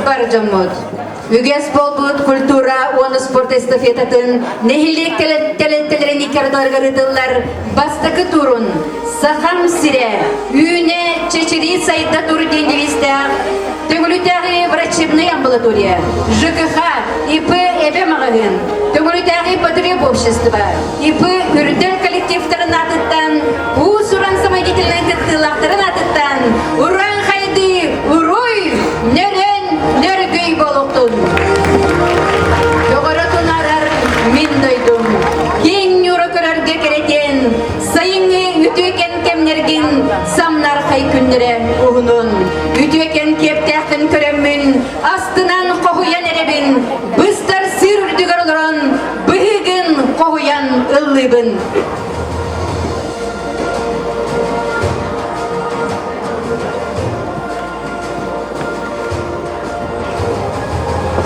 бар жоммут. Үгес болбут культура, оны спорт эстафетатын, нехилек телеттерин икердаргарыдылар, бастакы турун, сахам сирэ, үүнэ, чэчирии сайда тур деневистер, Тюнгюлю врачебнай амбулатория, ЖКХ, ИП эбе маҕаһыын, Тюнгюлю потреб общество, ИП Үрдэл коллективтарын атыттан, суран самодеятельности тылақтарын атыттан, уран хайды, уруй, нерен, нергөй болуқтун. Тоғыры тунарар мен дойдум. Кең юры көрерге керетен, сайыңы үтөкен кемнерген самнар хай күндері уғынын. Үтөкен кептәқтін көріммін, астынан қоғуян әребін, бұстар сыр үрдігір олырын, бұғығын қоғуян ұллыбын.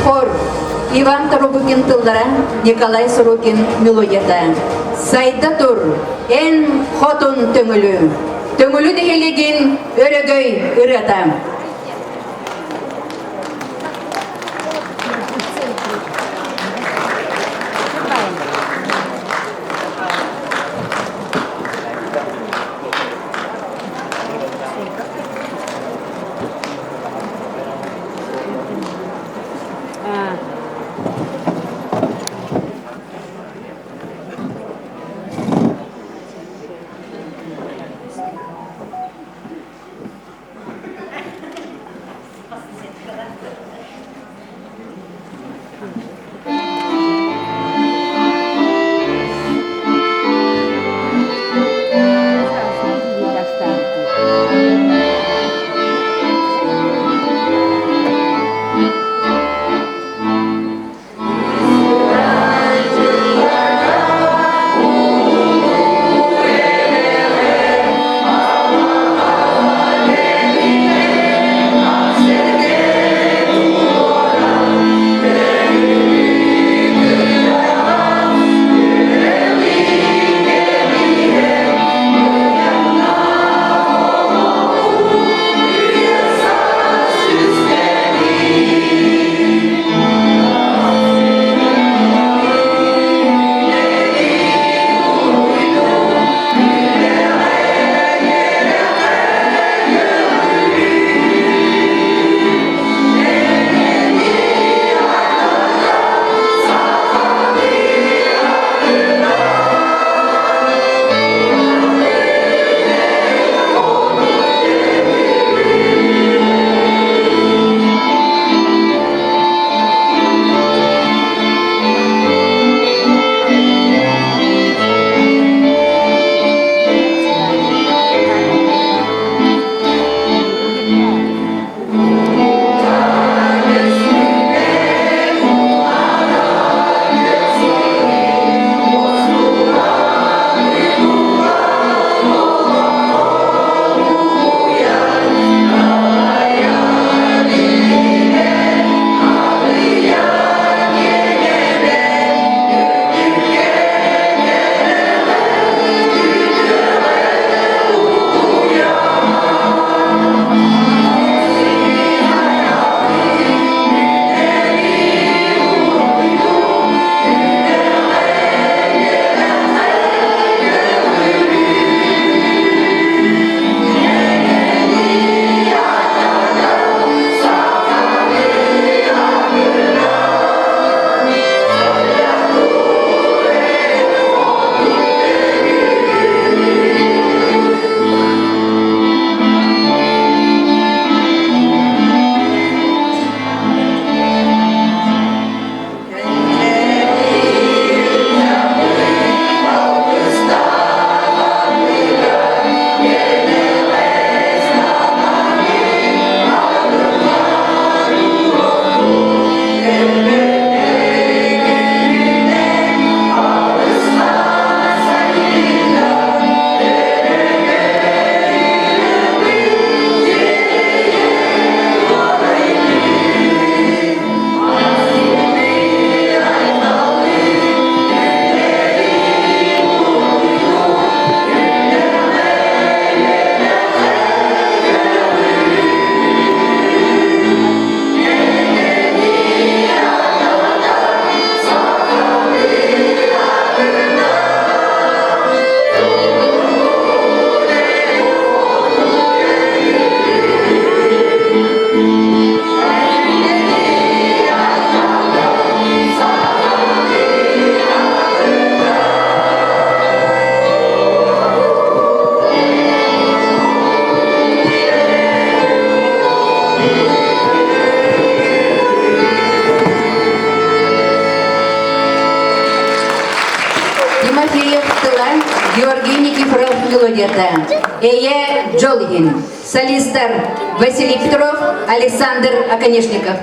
Хор Иван Тарубыкин тылдара, Николай Сорокин мелодията. Сайда тур, эн хотун төңілі. Төңілі дегелеген өрөгөй ырата. Георгий Никифоров мелодията. Эйе Джолгин. Солистар Василий Петров, Александр Оконечников.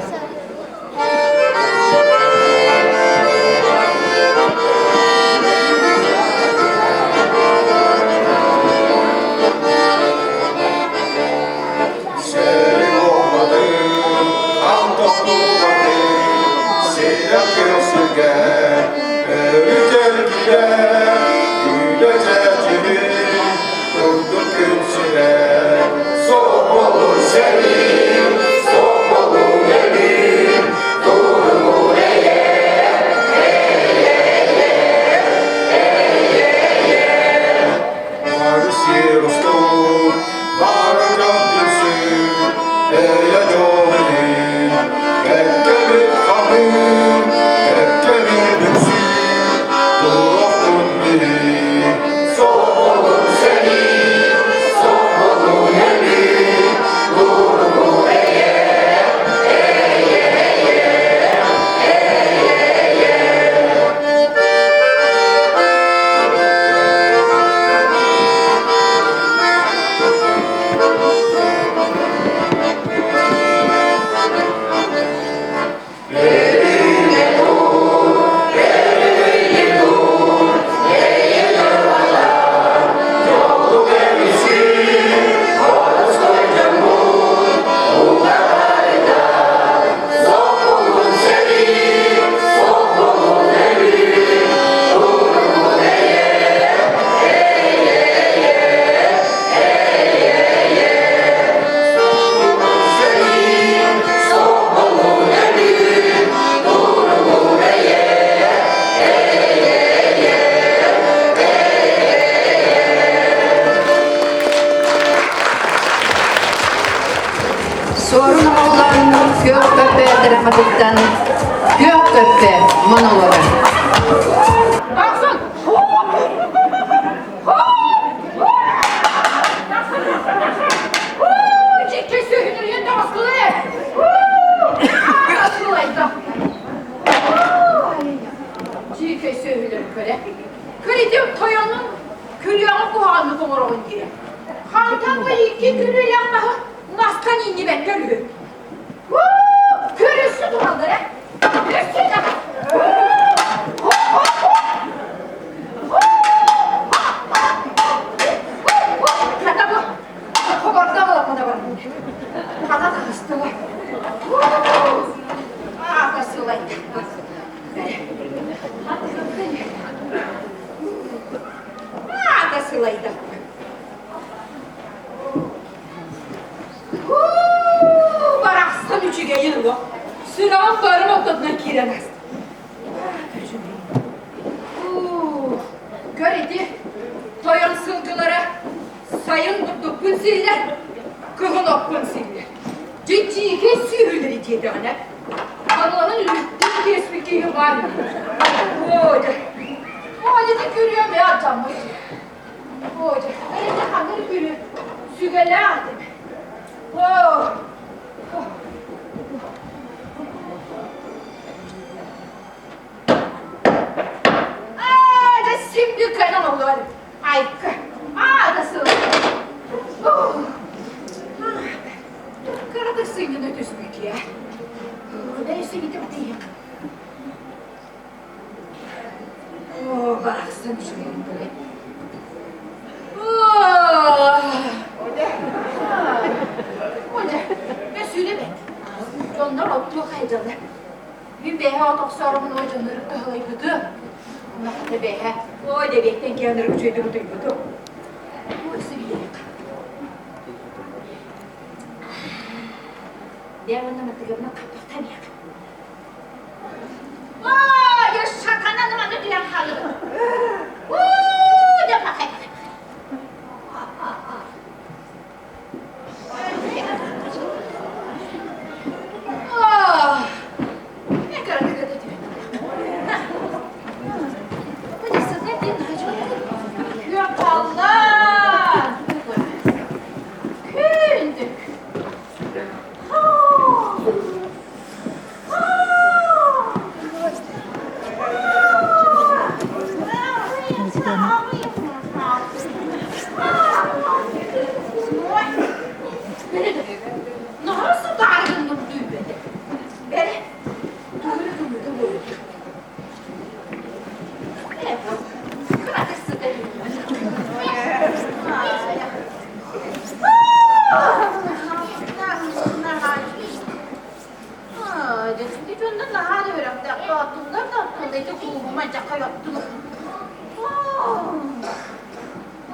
Hiç ondan daha da öğrendim. Dağıttımlar da işte kulağıma caka yaptım.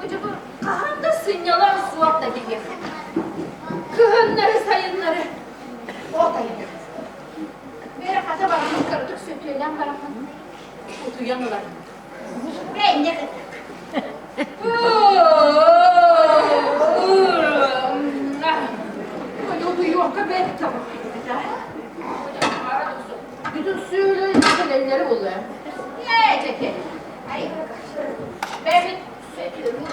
Acaba kahanda sinyalar suat da gibi. Kıhınları sayınları. O da gibi. Böyle kata bakmış kırdık sötüyen barafın. Otuyanlar. Ben ne kadar. Yok ki ben tamam. Bütün suyuyla elleri oluyor. Ne çekelim? Hayır. Ben bir söylüyorum.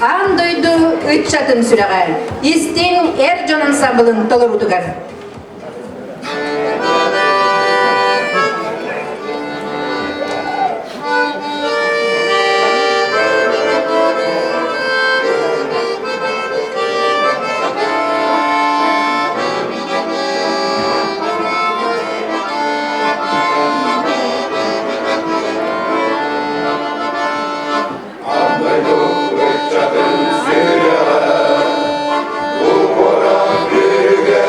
Ан дойду үт чатын сүрәгә. Истин эр жонын сабылын толыр утугар. Сирэ, у пора берега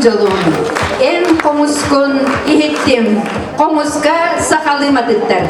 жолун. Эн комускун ихеттим, комуска сахалыматыттар.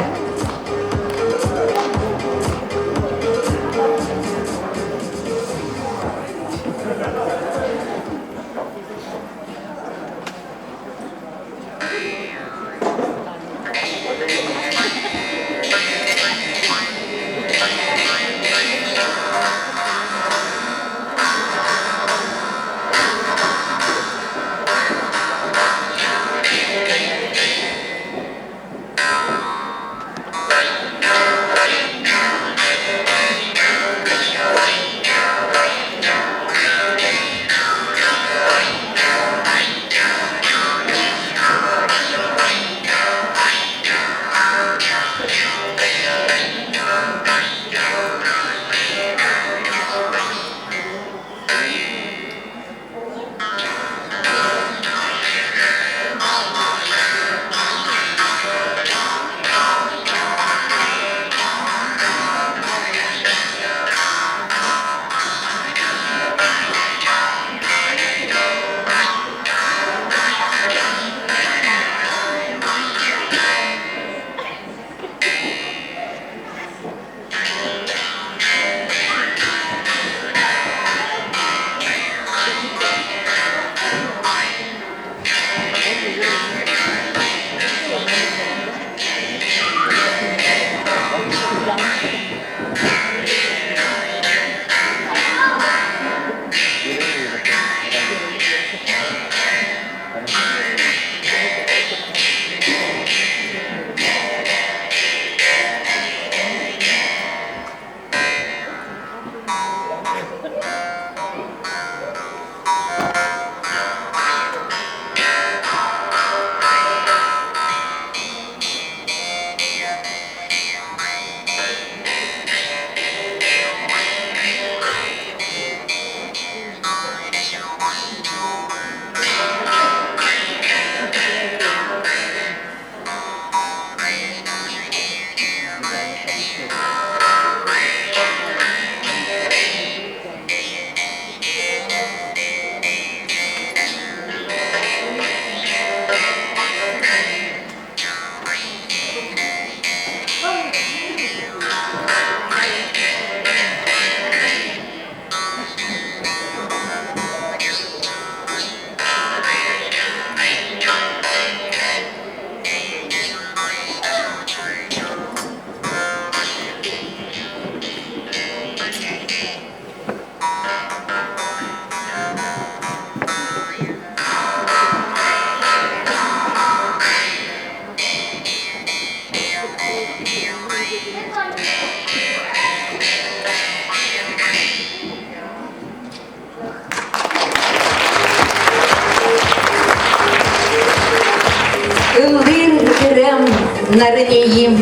нарынейим,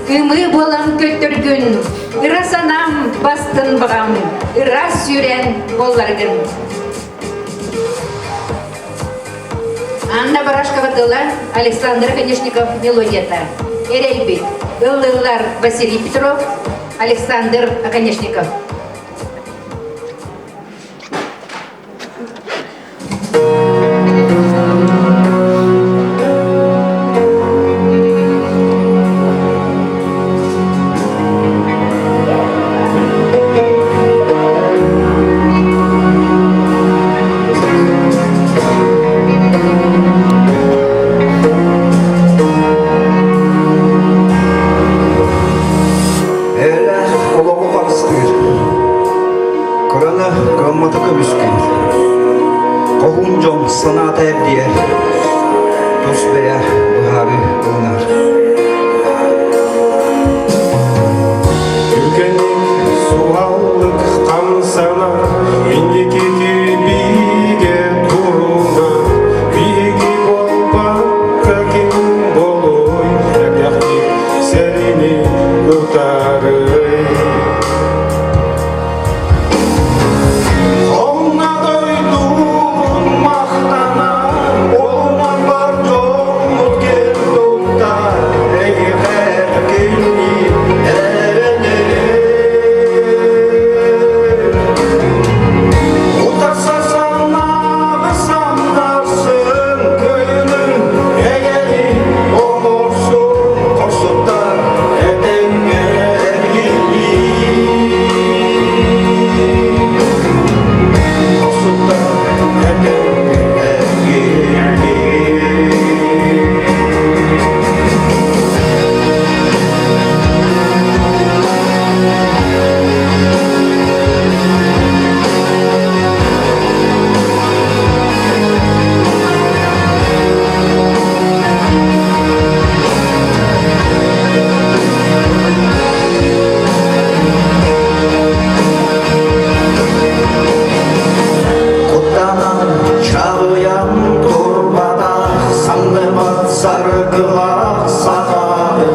ымы болам көттіргін, ырасанам бастын бағам, ырас сүйрен болларгын. Анна Барашкова-Тыла, Александр Конечников, мелодията. Эрейбит, Ыллар Василий Петров, Александр Конечников. Olumlu bakıştır. sargılar sakarı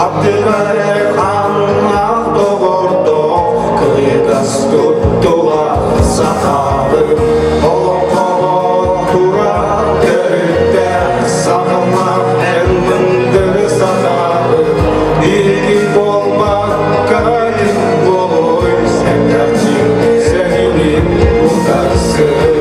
Abdülay kanlar doğurdu Kıyıdas tuttular sakarı Olup dura görüp sağımak elmindir sakarı İlgi olmak kayın boy Sen gerçin senin budarsın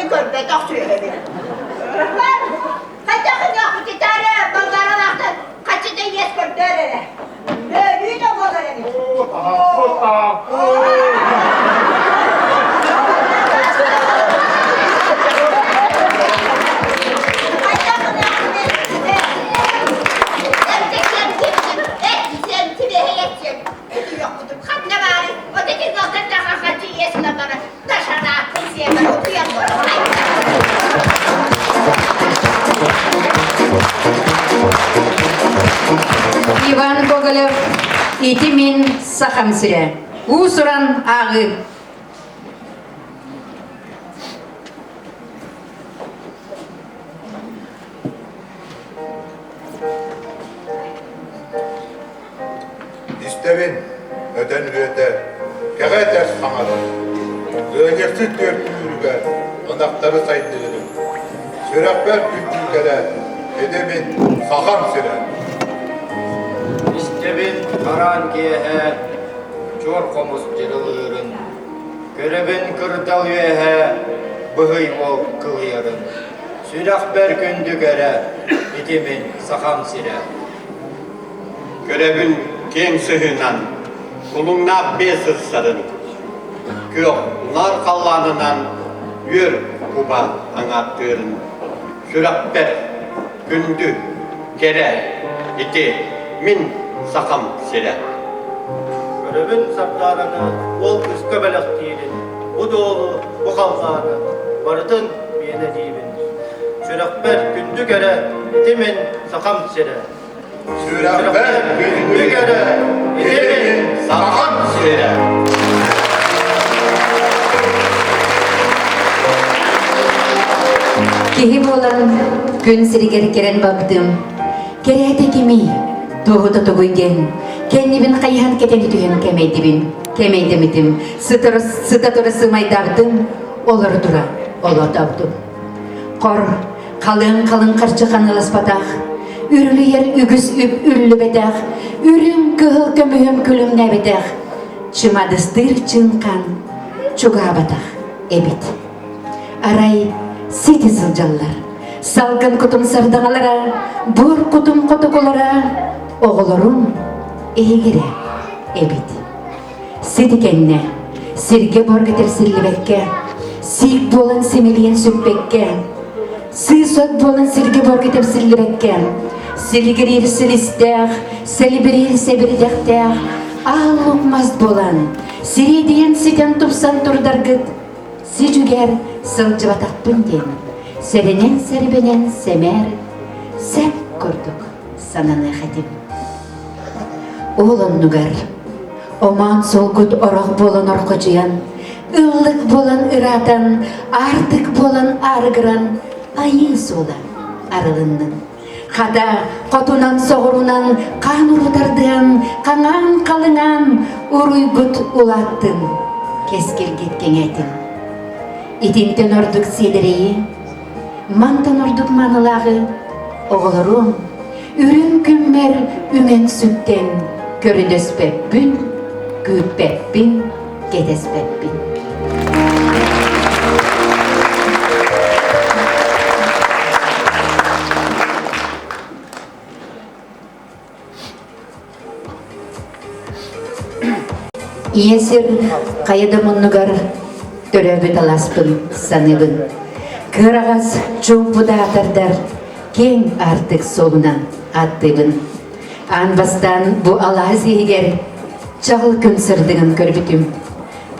Ön körbe toxsuyor. Kaçakın yok bu gitarı, balgarın aktın. Kaçı da yes kördörere. Büyü de bollarını. Иван Гоголев, ити мен сахам сирэ. Усуран ағы. İstevin, öden üyede, keğe ders sanadı. Öğenersiz dörtlüğürge, onakları saydıgını. Sürekber kültürgere, edemin saham sire. İstevin karan kiyehe, çor komuz cırılırın. Görebin kırtal üyehe, bıhıy bol kılıyırın. Sürekber gündügere, edemin saham sire. Görebin keng sıhınan, kulunna besız sarın. Kök nar kallanınan, yür kuba anlattırın. Sürekber gündü kere, iti min sakam sire. Görebin saplarını, ol üskebelek değilin. Bu doğulu, bu kalkanı, varıtın biyene değilin. Sürekber gündügere, edemin saham sire. Sürekber gündügere, edemin saham sire. Kehim olan gün sirigeri keren babdım. Kerete kimi, doğuda doğuygen. Kendibin kayhan keteni tüyen kemeydimidim. Sıtatora sığmaydabdım, olur dura, olur dabdım. Kor, kalın karçıkan ılaspataq. Ürülü yer ügüs üllü bedaq. Ürüm kıhıl kömühüm külüm nebedaq. Çımadыстыр çınkan, çuga bataq, ebit. Aray, siti sıljallar. Salgın kutum sardağalara, bur kutum kotokolara. Oğulurum, eğire, ebit. Siti kenne, sirge borgetir sillibekke. Sik bolan simeliyen süppekke. Sısot bolan sirge borgetir sillibekke. Silgirir silistեղ, selbirir sebirdектեղ. Аллукмаз болан, сиредиен ситен тупсан турдаргыт. Сижүгер сылжыбатақпын ден. Серенен сербенен семер. Сәп көрдік сананы хатим. Олын нугар, оман солгут орақ болан орқычыян. Ыллық болан ыратан, артық болан аргыран. Айы сола арылынның. Хада котунан соғырунан қан ұрутардыған, қаңан қалыңан ұруйгут улаттын, кескелгет кеңетін. Итинтен ордық селерейі, мантан ордық манылағы, оғылырым, үрін күммер үмен сүттен, көрінеспеппін, күйіппеппін, кетеспеппін. Иесір қайыды мұнығар төрөбі таласпын саныбын. Кырағас чоңпуда атардар, кең артық солынан аттыбын. Анбастан бұ алаз егер чағыл күнсірдігін көрбітім.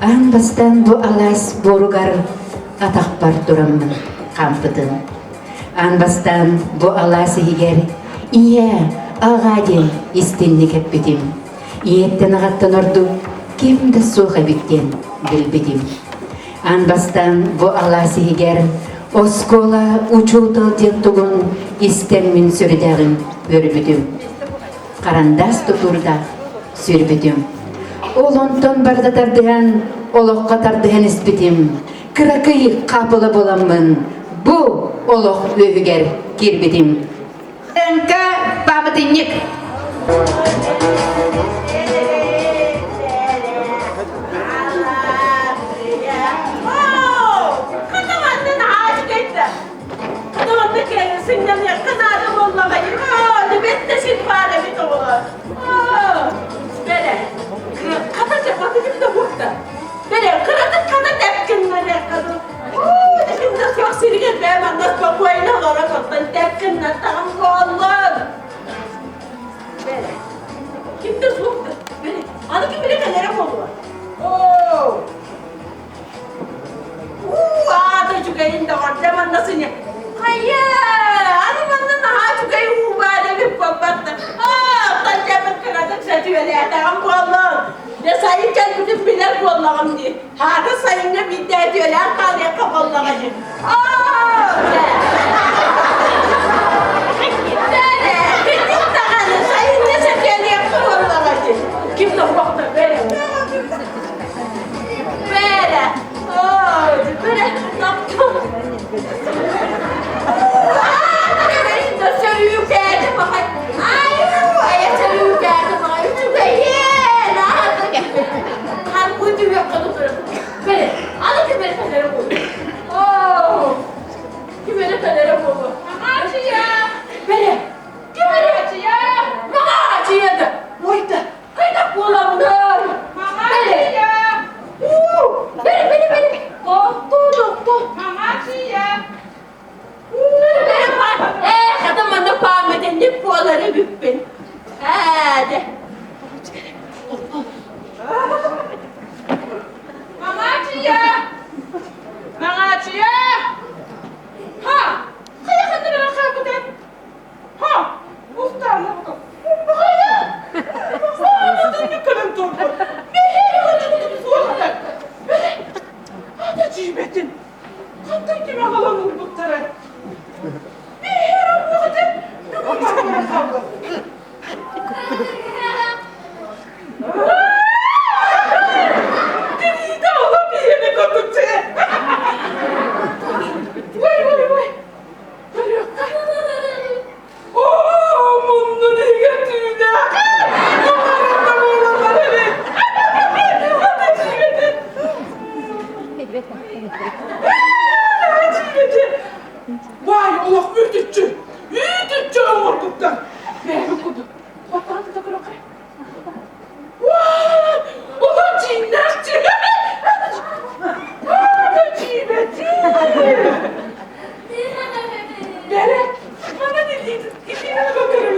Анбастан бұ алаз боруғар атақпар тұрамын қампытын. Анбастан бұ алаз егер ие ағаден істенні кәппітім. Иеттен ағаттан орду кемді суға биттен білбедім. Анбастан бұ аласы егер оскола учутыл ден тұғын истермін сүрдәғін өрбідім. Қарандас тұтурда сүрбідім. Ол онтон бардатардыған, олыққа тардыған іспетім. Кыракый қапылы боламын, бұ олық өйгер кербедім. Тәнкі бабытыннек. Hadi sayınca bir de diyorlar kalıyor kapallamacı. Kim de bakta böyle. Böyle. Böyle yaptım. Da sörüyü geldi bakayım. Ay sörüyü geldi bakayım. Çünkü rahatla geldi. Kan kutu yok kalıp böyle. Alın ki böyle kalere koydu. Kim böyle kalere koydu? Ağacıya. Böyle. Kim böyle ağacıya? Ağacıya da. Boyda. Kaynak bulamıyor. Ağacıya. Beni. Doktor. Ağacıya. Kadın bana pahmeden ne puanları büppün. Hadi. Ağacıya. Ha. Kaya kendine rakabıdan. Ha. Muhtarla bakalım. Bakayım. Ne kadar torba. Ne her kadar bu kadar. Böyle. Hadi cibetin. Kantan kime kalanın muhtara. Ne her bu kadar. Ne kadar bana kaldı. Deliği de Allah bir yerine koydukça. Vay. Böyle yok. Mundu ne götürdü. Numaramda oğlanlar evet. Hadi cibetin. Cibetin. Vay Allah müdütçü. Müdütçü omurluktan. Ne okudu? Bakalım da bırakayım. Vay! Ulan cinnetçi! Hadi cibetin. Berek, bana ne diydin? İliğine bakarım.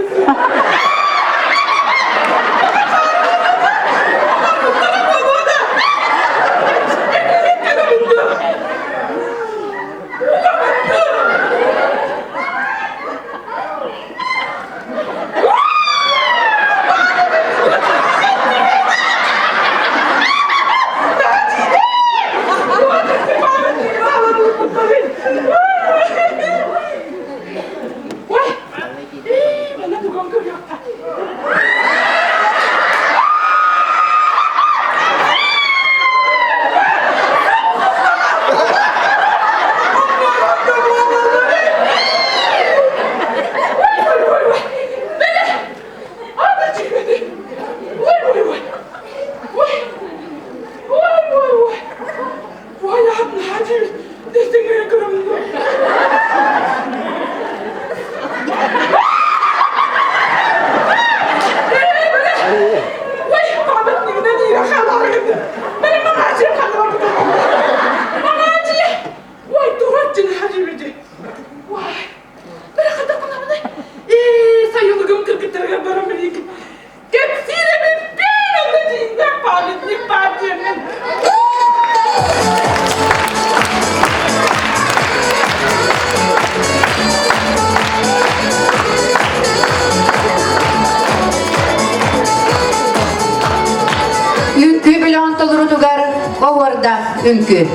Ünkü.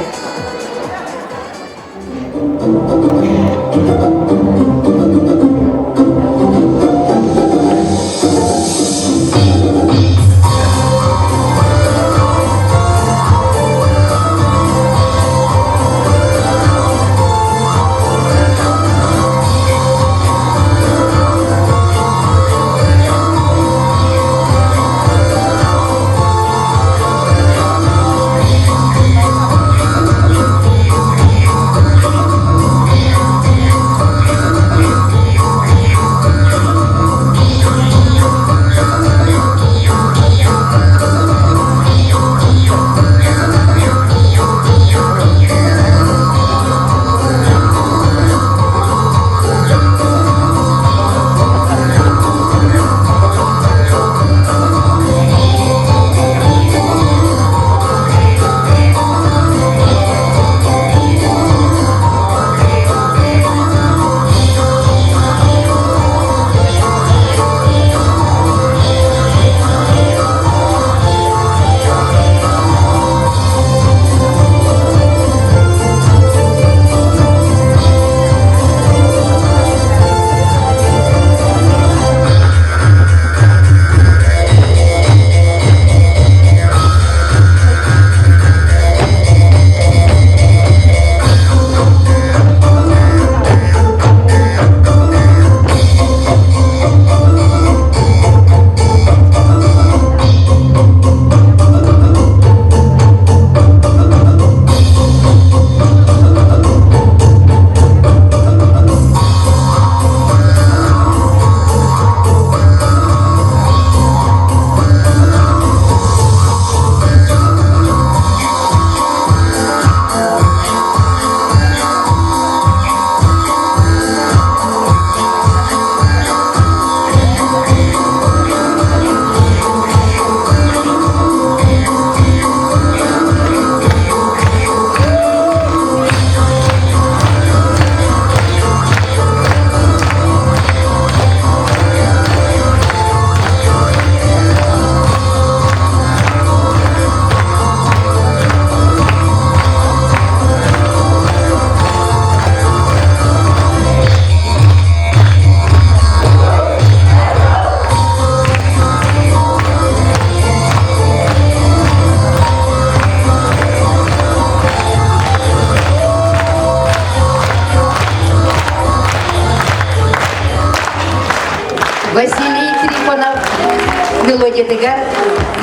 Советыгар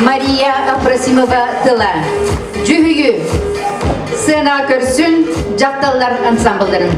Мария Апрасимова тыла. Жүхүйі сцена көрсін жақталар ансамблдарын.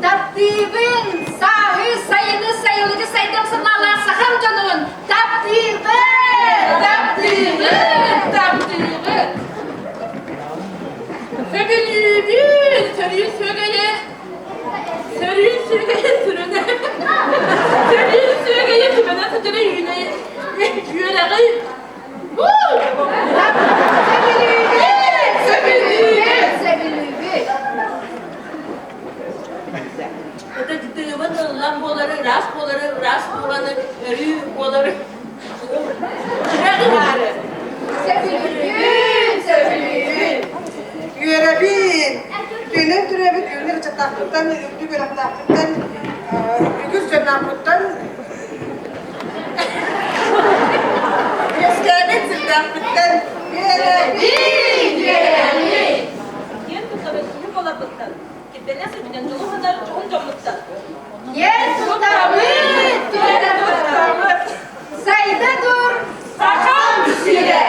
Taptibin sahı sayını sayılıcı saydım sınavlar saham canın. Taptibin, taptibin, taptibin. Sebelibin, sarıyı söyleye, sarıyı söyleye sürüne. Sarıyı söyleye sürüne sıcına yüne, yüreği. Sebelibin, sebelibin. Это где вот ламболары, располаны, рюболары. Sebelibin. Yürebin. Benim türebi günler çataklıktan, ürdü beraklıktan, ügüz cenaplıktan. Eskanet zildaklıktan. Yürebin, yürebin. Yen tutarı suyu olabıktan. Kibene sütüden çoğu kadar çoğun camlıktan. Yer tutamı, tutamı. Sayda dur, sakal siré.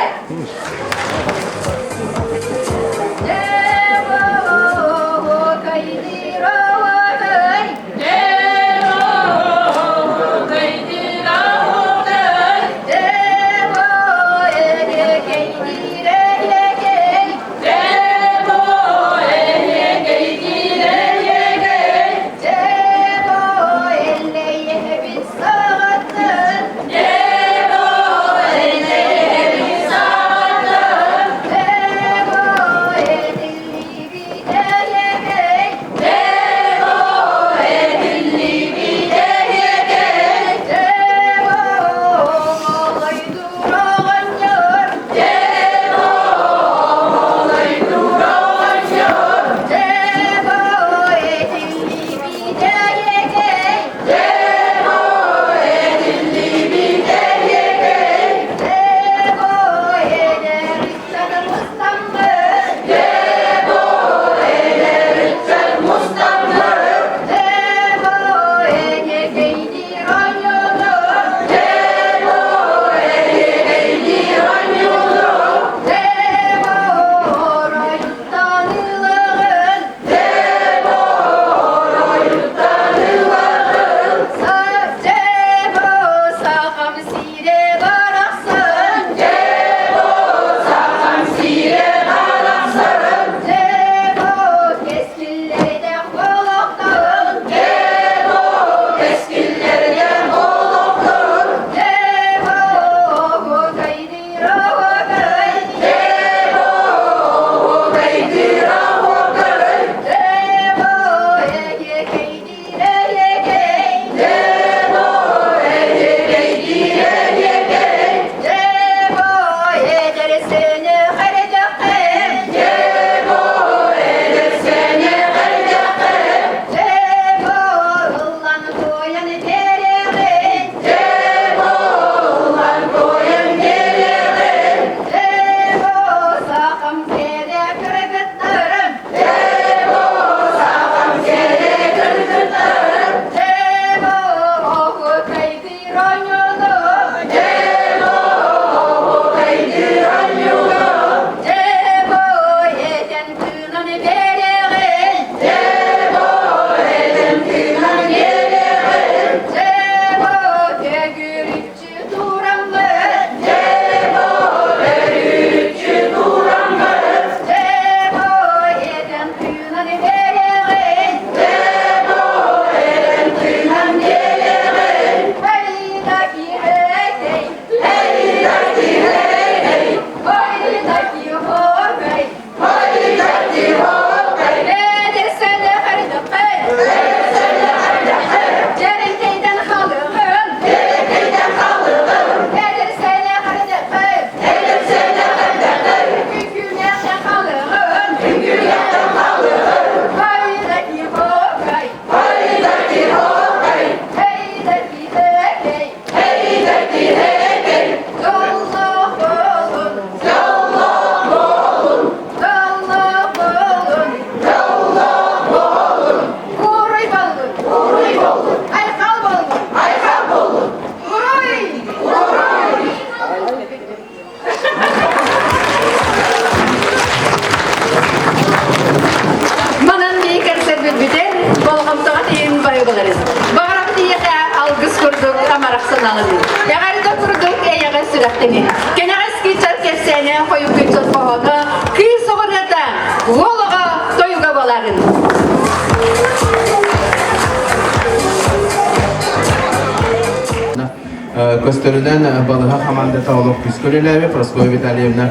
Gösterilen balığa hamanda tağlık psikolojisi Proskoy Vitalyevna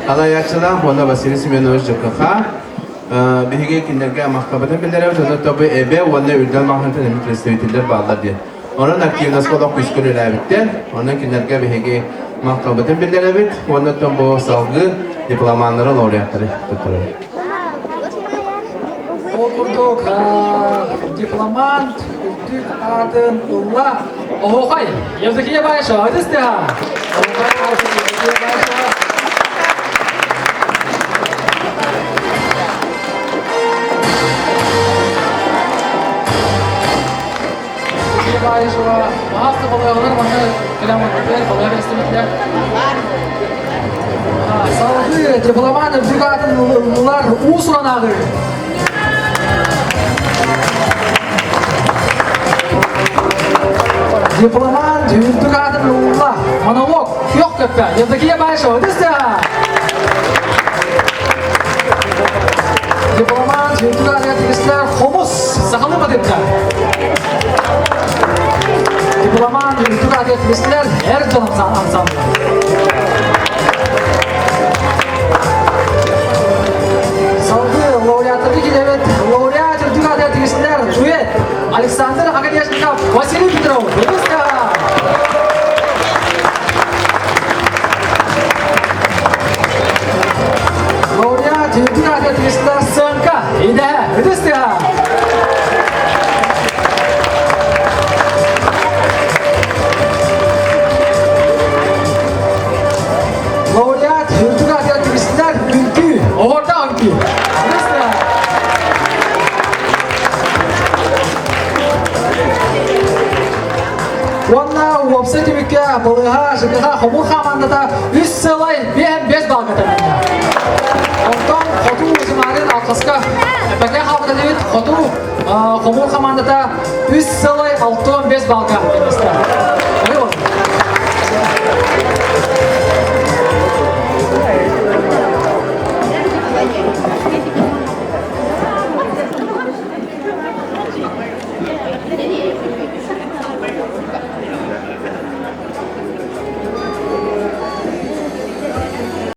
alayatçılar ona Vasily Semyonovich Jokha bihige kinderge mahkabatan bildiren sonra tabi ebe ona Үрдэл mağaһыын представительler bağlar diye. Onun aktivnas kolok psikolojisi bitti. Onun kinderge bihige mahkabatan bildiren ona tam bu salgı diplomanları laureatları tutturuyor. Okurduk diplomant Türk adın ulla oğay yazıkiye başa hadi isteha Salgı diplomant Türk adın ullar usulan ağır. Дипломат, Үрдэл улла, монолог, yok köpek, yazıkiye başa, hadi isteha. Дипломат, Үрдэл aktivistler, humus, Сахабыт etken. Дипломат, Үрдэл aktivistler, her canım ansamlı. Salgı, laureatları gidevet, laureat Үрдэл aktivistler, düet, Alexander Akadiyashnikov, Vasily Petrov, Ruska. Laureat Үрдэл aktivistler, Sanka, İde, Ruska. Laureat Үрdэл aktivistler, жыгыға хомур командата 3 сылай 5 балга тәмінді. Онтан хоту узымарын алқысқа әпәке хабыда дейт хоту хомур командата 3 сылай 6-5 балга тәмісті.